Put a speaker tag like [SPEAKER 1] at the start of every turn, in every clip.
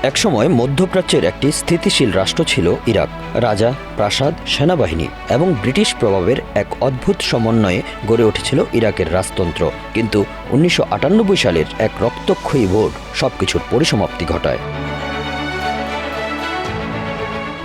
[SPEAKER 1] একসময় মধ্যপ্রাচ্যের একটি স্থিতিশীল রাষ্ট্র ছিল ইরাক। রাজা, প্রাসাদ, সেনাবাহিনী এবং ব্রিটিশ প্রভাবের এক অদ্ভুত সমন্বয়ে গড়ে উঠেছিল ইরাকের রাজতন্ত্র। কিন্তু ১৯৯৮ সালের এক রক্তক্ষয়ী ভোট সবকিছুর পরিসমাপ্তি ঘটায়।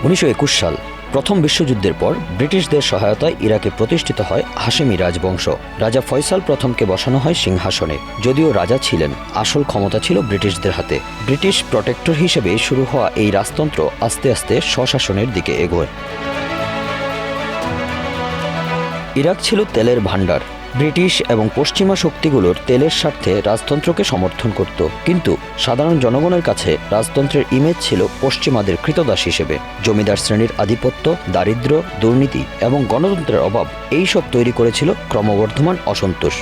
[SPEAKER 1] ১৯২১ সাল, প্রথম বিশ্বযুদ্ধের পর ব্রিটিশদের সহায়তায় ইরাকে প্রতিষ্ঠিত হয় হাশেমি রাজবংশ। রাজা ফয়সাল প্রথমকে বসানো হয় সিংহাসনে। যদিও রাজা ছিলেন, আসল ক্ষমতা ছিল ব্রিটিশদের হাতে। ব্রিটিশ প্রটেক্টর হিসেবে শুরু হওয়া এই রাজতন্ত্র আস্তে আস্তে স্বশাসনের দিকে এগোয়। ইরাক ছিল তেলের ভাণ্ডার। ব্রিটিশ এবং পশ্চিমা শক্তিগুলোর তেলের স্বার্থে রাজতন্ত্রকে সমর্থন করত, কিন্তু সাধারণ জনগণের কাছে রাজতন্ত্রের ইমেজ ছিল পশ্চিমাদের কৃতদাস হিসেবে। জমিদার শ্রেণীর আধিপত্য, দারিদ্র্য, দুর্নীতি এবং গণতন্ত্রের অভাব এইসব তৈরি করেছিল ক্রমবর্ধমান অসন্তোষ।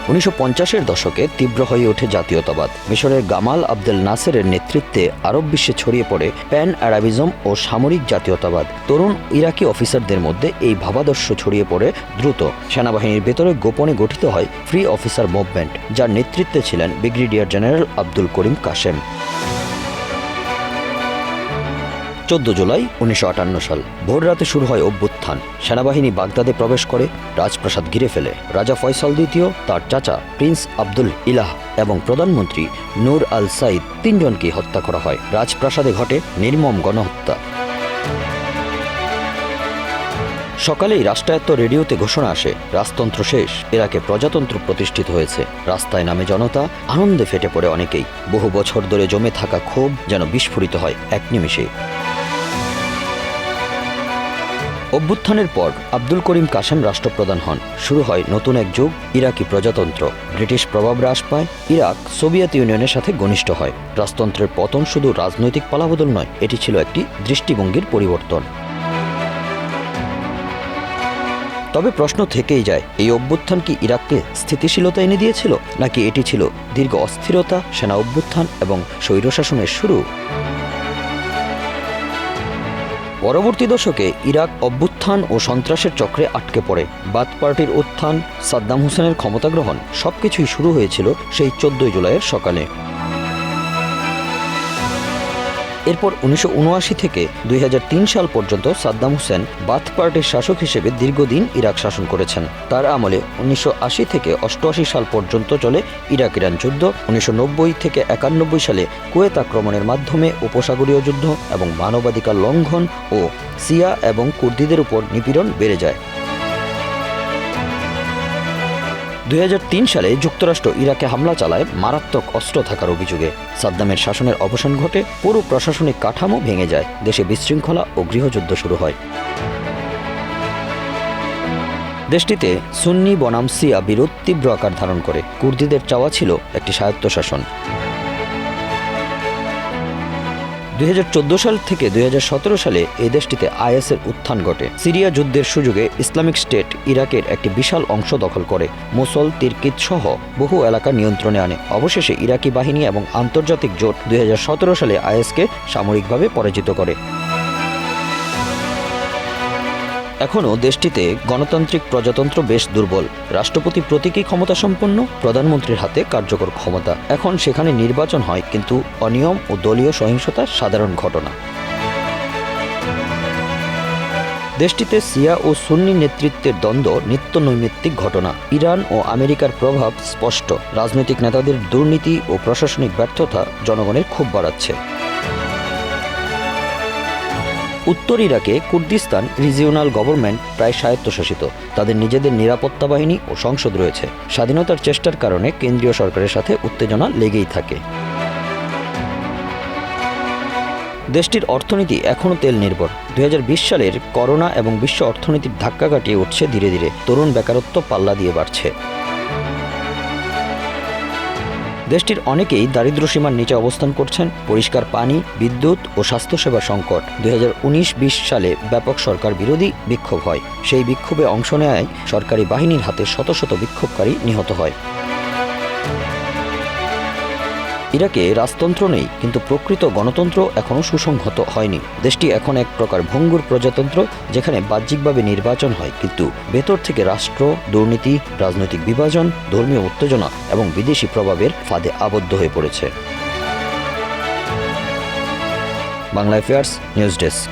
[SPEAKER 1] ১৯৫০-এর দশকে তীব্র হয়ে ওঠে জাতীয়তাবাদ। মিশরের গামাল আবদেল নাসেরের নেতৃত্বে আরব বিশ্বে ছড়িয়ে পড়ে প্যান আরাবিজম ও সামরিক জাতীয়তাবাদ। তরুণ ইরাকি অফিসারদের মধ্যে এই ভাবাদর্শ ছড়িয়ে পড়ে দ্রুত। সেনাবাহিনীর ভেতরে গোপনে গঠিত হয় ফ্রি অফিসার মুভমেন্ট, যার নেতৃত্বে ছিলেন ব্রিগেডিয়ার জেনারেল আব্দুল করিম কাশেম। ১৪ জুলাই ১৯৫৮ সাল, ভোর রাতে শুরু হয় অভ্যুত্থান। সেনাবাহিনী বাগদাদে প্রবেশ করে, রাজপ্রাসাদ ঘিরে ফেলে। রাজা ফয়সাল দ্বিতীয়, তার চাচা প্রিন্স আব্দুল ইলাহ এবং প্রধানমন্ত্রী নূর আল সাইদ তিনজনকে হত্যা করা হয়। রাজপ্রাসাদে ঘটে নির্মম গণহত্যা। সকালেই রাষ্ট্রায়ত্ত রেডিওতে ঘোষণা আসে, রাজতন্ত্র শেষ, ইরাকে প্রজাতন্ত্র প্রতিষ্ঠিত হয়েছে। রাস্তায় নামে জনতা, আনন্দে ফেটে পড়ে অনেকেই। বহু বছর ধরে জমে থাকা ক্ষোভ যেন বিস্ফোরিত হয় এক নিমেষে। অভ্যুত্থানের পর আব্দুল করিম কাশেম রাষ্ট্রপ্রধান হন। শুরু হয় নতুন এক যুগ, ইরাকি প্রজাতন্ত্র। ব্রিটিশ প্রভাব হ্রাস পায়, ইরাক সোভিয়েত ইউনিয়নের সাথে ঘনিষ্ঠ হয়। রাজতন্ত্রের পতন শুধু রাজনৈতিক পালাবদল নয়, এটি ছিল একটি দৃষ্টিভঙ্গির পরিবর্তন। তবে প্রশ্ন থেকেই যায়, এই অভ্যুত্থান কি ইরাককে স্থিতিশীলতা এনে দিয়েছিল, নাকি এটি ছিল দীর্ঘ অস্থিরতা, সেনা অভ্যুত্থান এবং স্বৈরশাসনের শুরু? পরবর্তী দশকে ইরাক অভ্যুত্থান ও সন্ত্রাসের চক্রে আটকে পড়ে। বাথ পার্টির উত্থান, সাদ্দাম হোসেনের ক্ষমতা গ্রহণ, সবকিছুই শুরু হয়েছিল সেই ১৪ জুলাইয়ের সকালে। এরপর ১৯৭৯ থেকে ২০০৩ সাল পর্যন্ত সাদ্দাম হোসেন বাথ পার্টির শাসক হিসেবে দীর্ঘদিন ইরাক শাসন করেছেন। তার আমলে ১৯৮০ থেকে ৮৮ সাল পর্যন্ত চলে ইরাক ইরান যুদ্ধ। ১৯৯০ থেকে ৯১ সালে কুয়েত আক্রমণের মাধ্যমে উপসাগরীয় যুদ্ধ এবং মানবাধিকার লঙ্ঘন ও শিয়া এবং কুর্দিদের উপর নিপীড়ন বেড়ে যায়। ২০০৩ সালে যুক্তরাষ্ট্র ইরাকে হামলা চালায় মারাত্মক অস্ত্র থাকার অভিযোগে। সাদ্দামের শাসনের অবসান ঘটে, পুরো প্রশাসনিক কাঠামো ভেঙে যায়, দেশে বিশৃঙ্খলা ও গৃহযুদ্ধ শুরু হয়। দেশটিতে সুন্নি বনাম শিয়া বিরোধ তীব্র আকার ধারণ করে। কুর্দিদের চাওয়া ছিল একটি স্বায়ত্তশাসন। ২০১৪ সাল থেকে ২০১৭ সালে এই দেশটিতে আইএসের উত্থান ঘটে। সিরিয়া যুদ্ধের সুযোগে ইসলামিক স্টেট ইরাকের একটি বিশাল অংশ দখল করে, মোসল, তিরকিত সহ বহু এলাকা নিয়ন্ত্রণে আনে। অবশেষে ইরাকি বাহিনী এবং আন্তর্জাতিক জোট ২০১৭ সালে আইএসকে সামরিকভাবে পরাজিত করে। এখনও দেশটিতে গণতান্ত্রিক প্রজাতন্ত্র বেশ দুর্বল। রাষ্ট্রপতি প্রতীকী ক্ষমতা সম্পন্ন, প্রধানমন্ত্রীর হাতে কার্যকর ক্ষমতা। এখন সেখানে নির্বাচন হয়, কিন্তু অনিয়ম ও দলীয় সহিংসতা সাধারণ ঘটনা। দেশটিতে শিয়া ও সুন্নি নেতৃত্বের দ্বন্দ্ব নিত্য নৈমিত্তিক ঘটনা। ইরান ও আমেরিকার প্রভাব স্পষ্ট। রাজনৈতিক নেতাদের দুর্নীতি ও প্রশাসনিক ব্যর্থতা জনগণের ক্ষোভ বাড়াচ্ছে। উত্তর ইরাকে কুর্দিস্তান রিজিওনাল গভর্নমেন্ট প্রায় স্বায়ত্তশাসিত। তাদের নিজেদের নিরাপত্তা বাহিনী ও সংসদ রয়েছে। স্বাধীনতার চেষ্টার কারণে কেন্দ্রীয় সরকারের সাথে উত্তেজনা লেগেই থাকে। দেশটির অর্থনীতি এখনও তেল নির্ভর। ২০২০ সালের করোনা এবং বিশ্ব অর্থনীতির ধাক্কা কাটিয়ে উঠছে ধীরে ধীরে। তরুণ বেকারত্ব পাল্লা দিয়ে বাড়ছে। দেশটির অনেকেই দারিদ্র্যসীমার নিচে অবস্থান করছেন। পরিষ্কার পানি, বিদ্যুৎ ও স্বাস্থ্যসেবা সংকট। ২০১৯-২০ সালে ব্যাপক সরকার বিরোধী বিক্ষোভ হয়। সেই বিক্ষোভে অংশ নেয় সরকারি বাহিনীর হাতে শত শত বিক্ষোভকারী নিহত হয়। ইরাকে রাজতন্ত্র নেই, কিন্তু প্রকৃত গণতন্ত্র এখনও সুসংহত হয়নি। দেশটি এখন এক প্রকার ভঙ্গুর প্রজাতন্ত্র, যেখানে বাহ্যিকভাবে নির্বাচন হয়, কিন্তু ভেতর থেকে রাষ্ট্র, দুর্নীতি, রাজনৈতিক বিভাজন, ধর্মীয় উত্তেজনা এবং বিদেশি প্রভাবের ফাঁদে আবদ্ধ হয়ে পড়েছে। Bangla affairs news desk.